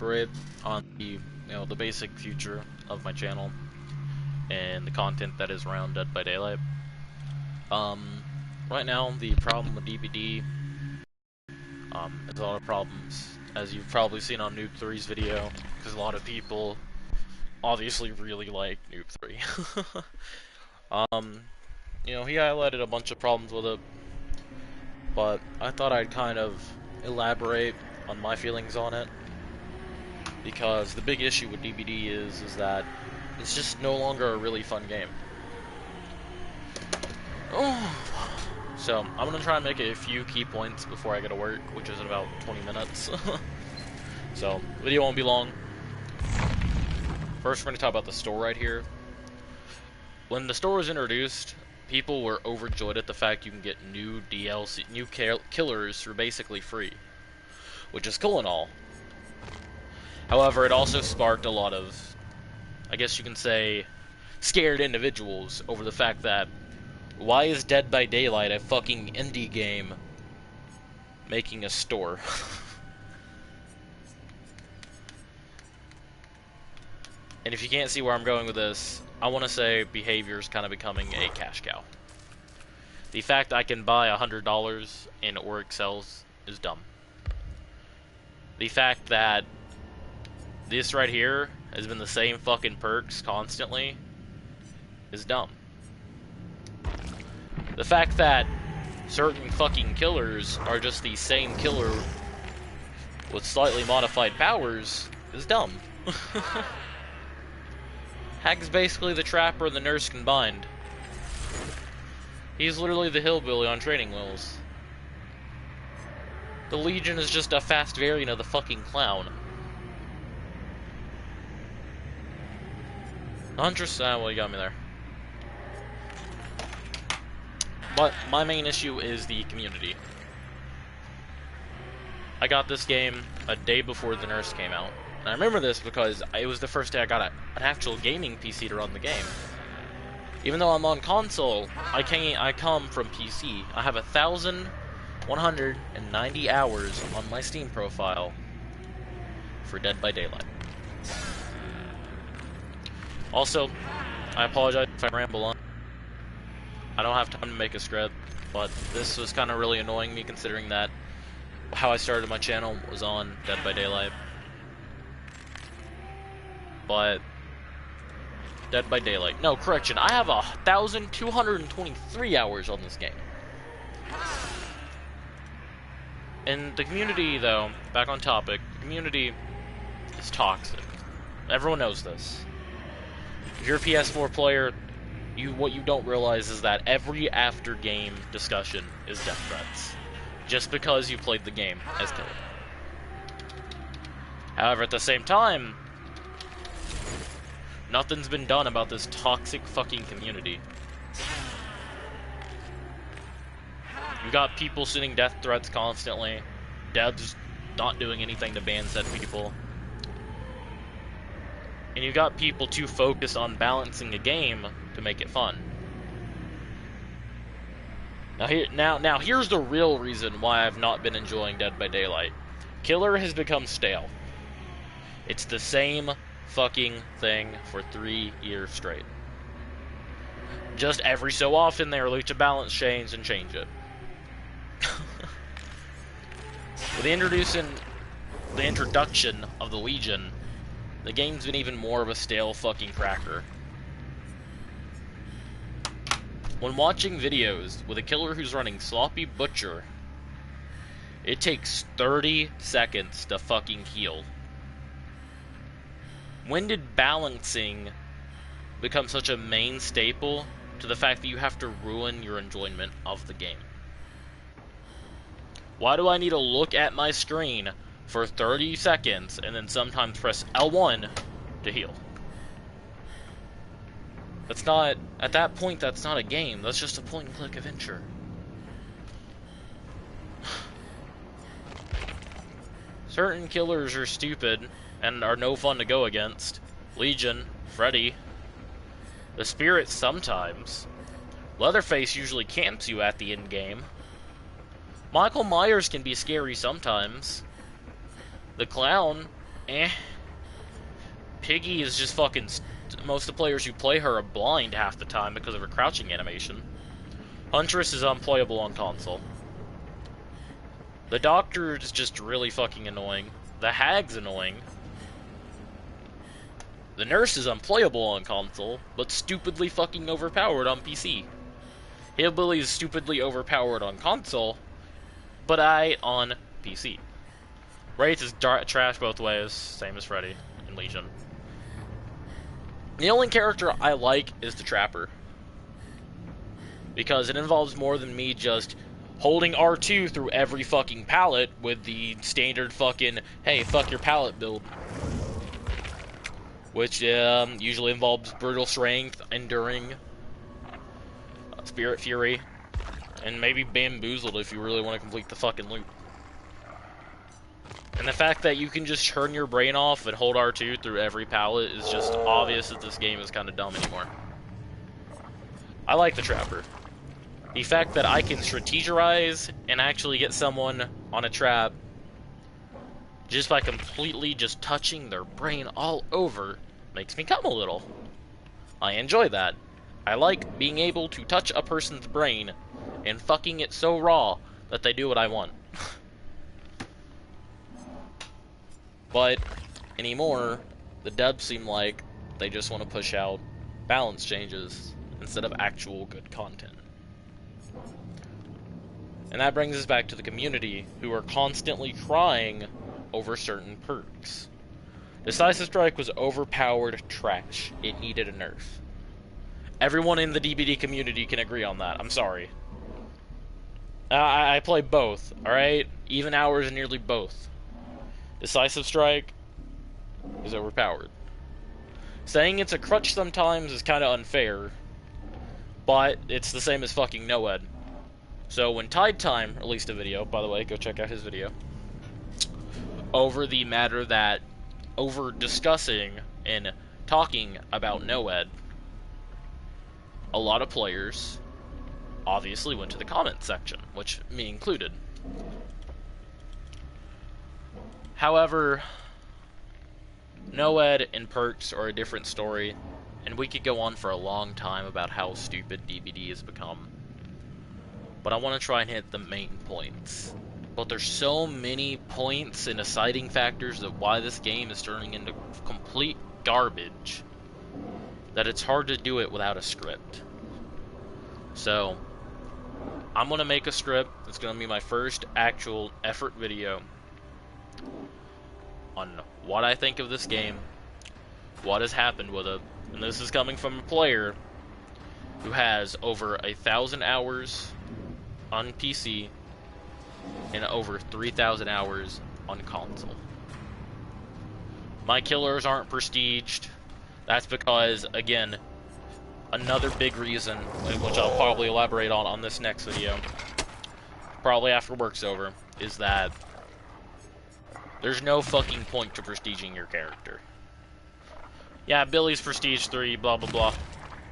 elaborate on the basic future of my channel and the content that is around Dead by Daylight. Right now, the problem with DBD is a lot of problems, as you've probably seen on Noob 3's video, because a lot of people obviously really like Noob 3. He highlighted a bunch of problems with it, but I thought I'd kind of elaborate on my feelings on it, because the big issue with DBD is that it's just no longer a really fun game. So, I'm going to try and make a few key points before I go to work, which is in about 20 minutes. So, the video won't be long. First, we're going to talk about the store right here. When the store was introduced, people were overjoyed at the fact you can get new DLC, new killers for basically free, which is cool and all. However, it also sparked a lot of, I guess you can say, scared individuals over the fact that, why is Dead by Daylight, a fucking indie game, making a store? And if you can't see where I'm going with this, I want to say behavior is kind of becoming a cash cow. The fact I can buy $100 in Oryx cells is dumb. The fact that this right here has been the same fucking perks constantly is dumb. The fact that certain fucking killers are just the same killer with slightly modified powers is dumb. Hag's basically the trapper and the nurse combined. He's literally the hillbilly on training wheels. The Legion is just a fast variant of the fucking clown. Huntress, well, you got me there. But my main issue is the community. I got this game a day before the nurse came out. And I remember this because it was the first day I got an actual gaming PC to run the game. Even though I'm on console, I come from PC. I have 1,190 hours on my Steam profile for Dead by Daylight. Also, I apologize if I ramble on. I don't have time to make a script, but this was kind of really annoying me considering that how I started my channel was on Dead by Daylight. But Dead by Daylight. No, correction. I have 1,223 hours on this game. And the community, though, back on topic, the community is toxic. Everyone knows this. If you're a PS4 player, what you don't realize is that every after-game discussion is death threats, just because you played the game as killer. However, at the same time, nothing's been done about this toxic fucking community. You got people sending death threats constantly, devs not doing anything to ban said people, and you got people too focused on balancing a game to make it fun. Now here's the real reason why I've not been enjoying Dead by Daylight. Killer has become stale. It's the same fucking thing for 3 years straight. Just every so often they release a balance change and change it. With the introduction of the Legion, the game's been even more of a stale fucking cracker. When watching videos with a killer who's running Sloppy Butcher, it takes 30 seconds to fucking heal. When did balancing become such a main staple to the fact that you have to ruin your enjoyment of the game? Why do I need to look at my screen for 30 seconds and then sometimes press L1 to heal? That's not, at that point, that's not a game. That's just a point-and-click adventure. Certain killers are stupid and are no fun to go against. Legion, Freddy, the Spirit sometimes. Leatherface usually camps you at the end game. Michael Myers can be scary sometimes. The Clown eh. Piggy is just fucking... Most of the players who play her are blind half the time because of her crouching animation. Huntress is unplayable on console. The Doctor is just really fucking annoying. The Hag's annoying. The Nurse is unplayable on console, but stupidly fucking overpowered on PC. Hillbilly is stupidly overpowered on console, but on PC. Wraith is trash both ways, same as Freddy in Legion. The only character I like is the Trapper, because it involves more than me just holding R2 through every fucking pallet with the standard fucking, hey, fuck your pallet build. Which usually involves Brutal Strength, Enduring, Spirit Fury, and maybe Bamboozled if you really want to complete the fucking loop. And the fact that you can just turn your brain off and hold R2 through every pallet is just obvious that this game is kind of dumb anymore. I like the Trapper. The fact that I can strategize and actually get someone on a trap just by completely just touching their brain all over makes me come a little. I enjoy that. I like being able to touch a person's brain and fucking it so raw that they do what I want. But anymore, the devs seem like they just want to push out balance changes instead of actual good content. And that brings us back to the community, who are constantly crying over certain perks. Decisive Strike was overpowered trash. It needed a nerf. Everyone in the DBD community can agree on that. I'm sorry. I play both, alright? Even hours and nearly both. Decisive Strike is overpowered. Saying it's a crutch sometimes is kind of unfair, but it's the same as fucking NOED. So when Tide Time released a video, by the way, go check out his video, over the matter that, over discussing and talking about NOED, a lot of players obviously went to the comment section, which me included. However, NOED and perks are a different story, and we could go on for a long time about how stupid DBD has become. But I want to try and hit the main points. But there's so many points and deciding factors of why this game is turning into complete garbage that it's hard to do it without a script. So, I'm going to make a script. It's going to be my first actual effort video on what I think of this game, what has happened with it, and this is coming from a player who has over 1,000 hours on PC and over 3,000 hours on console. My killers aren't prestiged. That's because, again, another big reason, which I'll probably elaborate on this next video, probably after work's over, is that there's no fucking point to prestiging your character. Yeah, Billy's prestige 3, blah blah blah.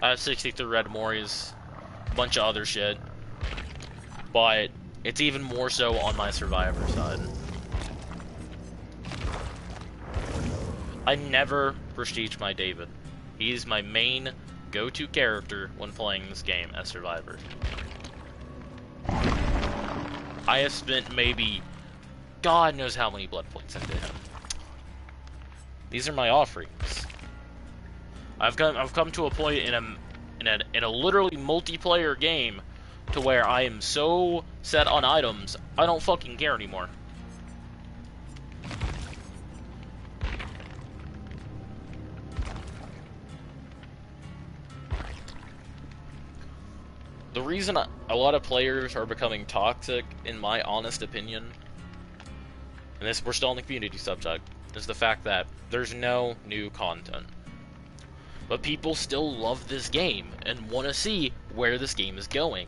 I have 63 red Mories, a bunch of other shit. But it's even more so on my survivor side. I never prestige my David. He's my main go-to character when playing this game as survivor. I have spent maybe God knows how many blood points into him. These are my offerings. I've come to a point in a literally multiplayer game to where I am so set on items, I don't fucking care anymore. The reason a lot of players are becoming toxic, in my honest opinion, and this, we're still on the community subject, is the fact that there's no new content. But people still love this game and want to see where this game is going.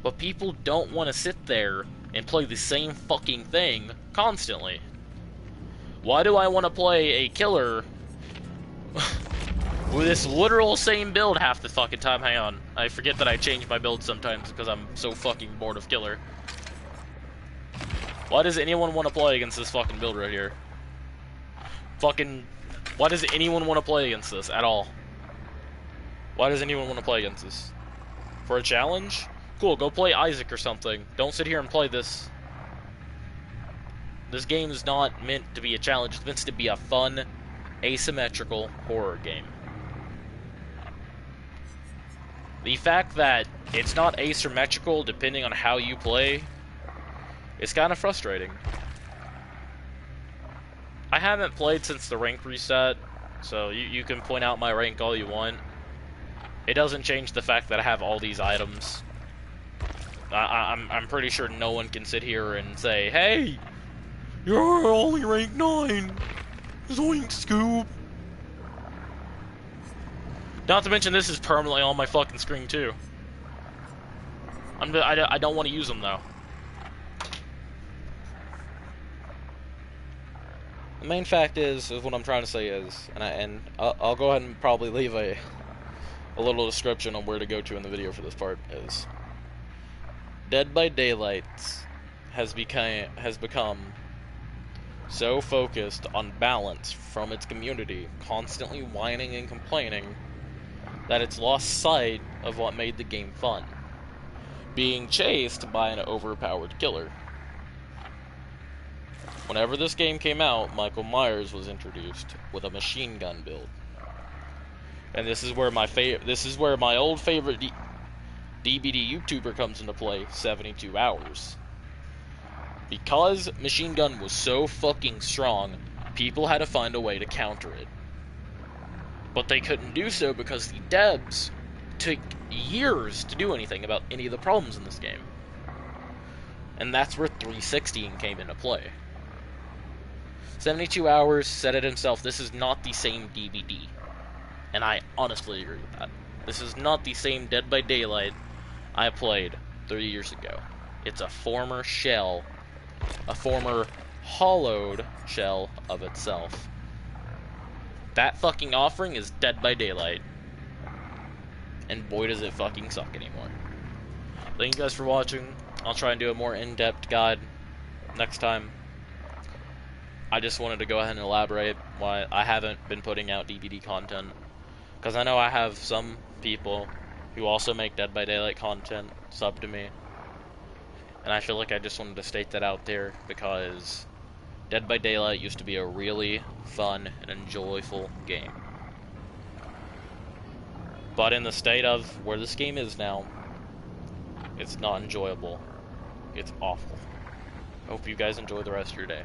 But people don't want to sit there and play the same fucking thing constantly. Why do I want to play a killer with this literal same build half the fucking time? Hang on. I forget that I change my build sometimes because I'm so fucking bored of killer. Why does anyone want to play against this fucking build right here? Fucking, why does anyone want to play against this at all? Why does anyone want to play against this? For a challenge? Cool, go play Isaac or something. Don't sit here and play this. This game is not meant to be a challenge. It's meant to be a fun, asymmetrical horror game. The fact that it's not asymmetrical depending on how you play is kind of frustrating. I haven't played since the rank reset, so you can point out my rank all you want. It doesn't change the fact that I have all these items. I'm pretty sure no one can sit here and say, "Hey, you're only rank 9. Zoink, Scoob." Not to mention this is permanently on my fucking screen too. I don't want to use them though. The main fact is what I'm trying to say is, and I'll go ahead and probably leave a little description on where to go to in the video for this part, is Dead by Daylight has become so focused on balance from its community, constantly whining and complaining, that it's lost sight of what made the game fun: being chased by an overpowered killer. Whenever this game came out, Michael Myers was introduced with a machine gun build. And this is where my old favorite DBD YouTuber comes into play, 72 Hours. Because machine gun was so fucking strong, people had to find a way to counter it. But they couldn't do so because the devs took years to do anything about any of the problems in this game. And that's where 316 came into play. 72 Hours said it himself, this is not the same DBD. And I honestly agree with that. This is not the same Dead by Daylight I played 3 years ago. It's a former shell, a former hollowed shell of itself. That fucking offering is Dead by Daylight. And boy does it fucking suck anymore. Thank you guys for watching. I'll try and do a more in-depth guide next time. I just wanted to go ahead and elaborate why I haven't been putting out DBD content. Because I know I have some people who also make Dead by Daylight content sub to me. And I feel like I just wanted to state that out there, because Dead by Daylight used to be a really fun and enjoyable game. But in the state of where this game is now, it's not enjoyable. It's awful. Hope you guys enjoy the rest of your day.